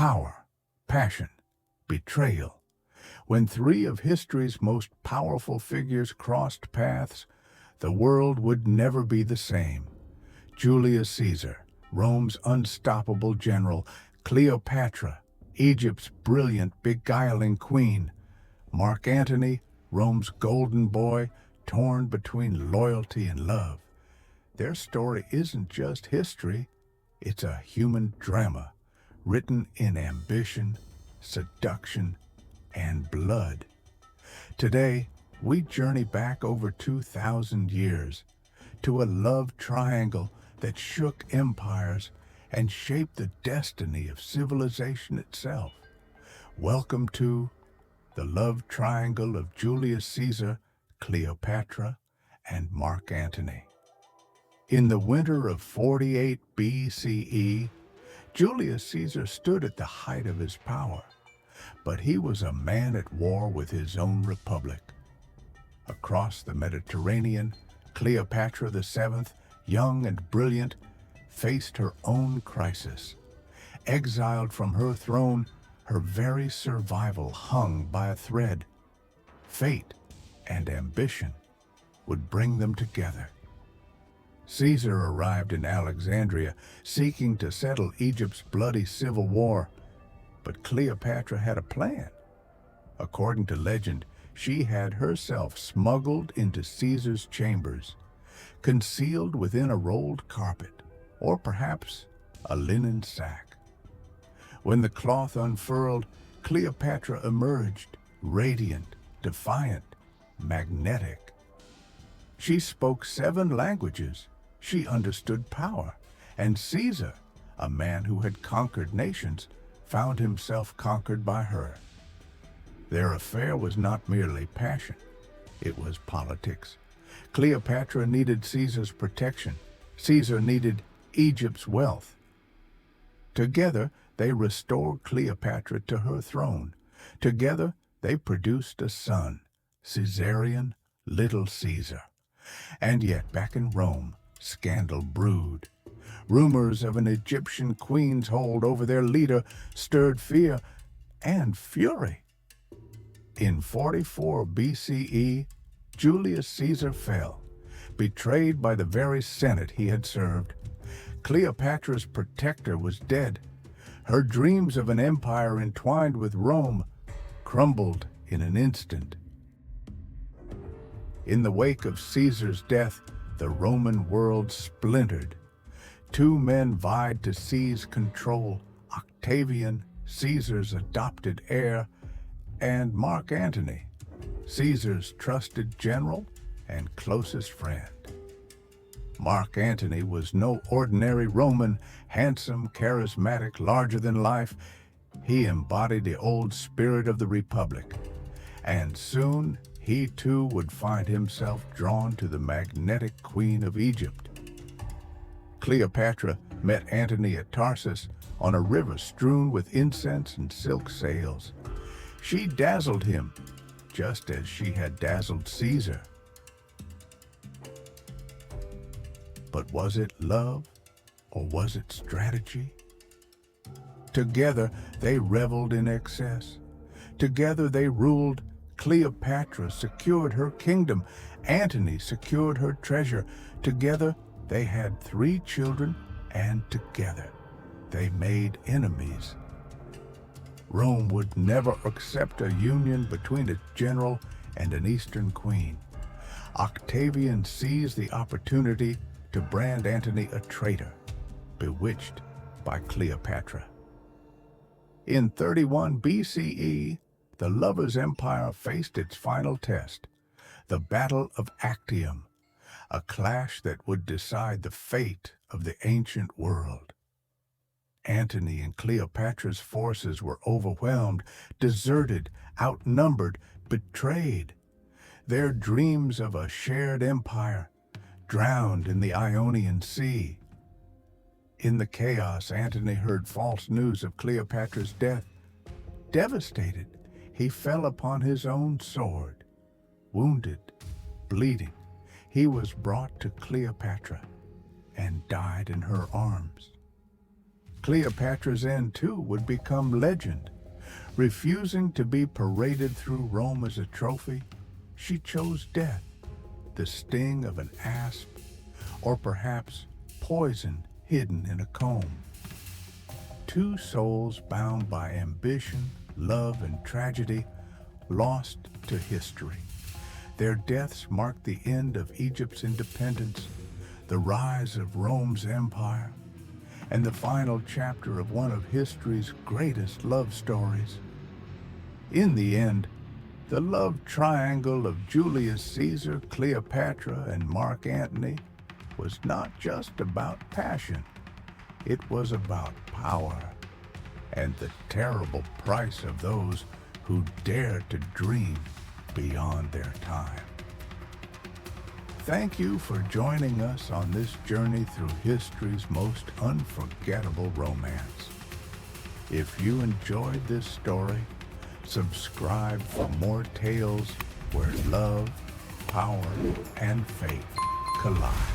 Power, passion, betrayal. When three of history's most powerful figures crossed paths, the world would never be the same. Julius Caesar, Rome's unstoppable general; Cleopatra, Egypt's brilliant, beguiling queen; Mark Antony, Rome's golden boy, torn between loyalty and love. Their story isn't just history, it's a human drama, written in ambition, seduction, and blood. Today, we journey back over 2,000 years to a love triangle that shook empires and shaped the destiny of civilization itself. Welcome to the love triangle of Julius Caesar, Cleopatra, and Mark Antony. In the winter of 48 BCE, Julius Caesar stood at the height of his power, but he was a man at war with his own republic. Across the Mediterranean, Cleopatra VII, young and brilliant, faced her own crisis. Exiled from her throne, her very survival hung by a thread. Fate and ambition would bring them together. Caesar arrived in Alexandria, seeking to settle Egypt's bloody civil war, but Cleopatra had a plan. According to legend, she had herself smuggled into Caesar's chambers, concealed within a rolled carpet, or perhaps a linen sack. When the cloth unfurled, Cleopatra emerged, radiant, defiant, magnetic. She spoke 7 languages. She understood power, and Caesar, a man who had conquered nations, found himself conquered by her. Their affair was not merely passion, it was politics. Cleopatra needed Caesar's protection. Caesar needed Egypt's wealth. Together, they restored Cleopatra to her throne. Together, they produced a son, Caesarion, Little Caesar. And yet, back in Rome, scandal brewed. Rumors of an Egyptian queen's hold over their leader stirred fear and fury. In 44 BCE, Julius Caesar fell, betrayed by the very Senate he had served. Cleopatra's protector was dead. Her dreams of an empire entwined with Rome crumbled in an instant. In the wake of Caesar's death, the Roman world splintered. 2 men vied to seize control: Octavian, Caesar's adopted heir, and Mark Antony, Caesar's trusted general and closest friend. Mark Antony was no ordinary Roman, handsome, charismatic, larger than life. He embodied the old spirit of the Republic, and soon he too would find himself drawn to the magnetic queen of Egypt. Cleopatra met Antony at Tarsus on a river strewn with incense and silk sails. She dazzled him, just as she had dazzled Caesar. But was it love, or was it strategy? Together they reveled in excess. Together they ruled. Cleopatra secured her kingdom. Antony secured her treasure. Together they had 3 children, and together they made enemies. Rome would never accept a union between a general and an Eastern queen. Octavian seized the opportunity to brand Antony a traitor, bewitched by Cleopatra. In 31 BCE, the lovers' empire faced its final test, the Battle of Actium, a clash that would decide the fate of the ancient world. Antony and Cleopatra's forces were overwhelmed, deserted, outnumbered, betrayed. Their dreams of a shared empire drowned in the Ionian Sea. In the chaos, Antony heard false news of Cleopatra's death. Devastated, he fell upon his own sword. Wounded, bleeding, he was brought to Cleopatra and died in her arms. Cleopatra's end, too, would become legend. Refusing to be paraded through Rome as a trophy, she chose death, the sting of an asp, or perhaps poison hidden in a comb. Two souls bound by ambition, love, and tragedy, lost to history. Their deaths marked the end of Egypt's independence, the rise of Rome's empire, and the final chapter of one of history's greatest love stories. In the end, the love triangle of Julius Caesar, Cleopatra, and Mark Antony was not just about passion. It was about power and the terrible price of those who dare to dream beyond their time. Thank you for joining us on this journey through history's most unforgettable romance. If you enjoyed this story, subscribe for more tales where love, power, and faith collide.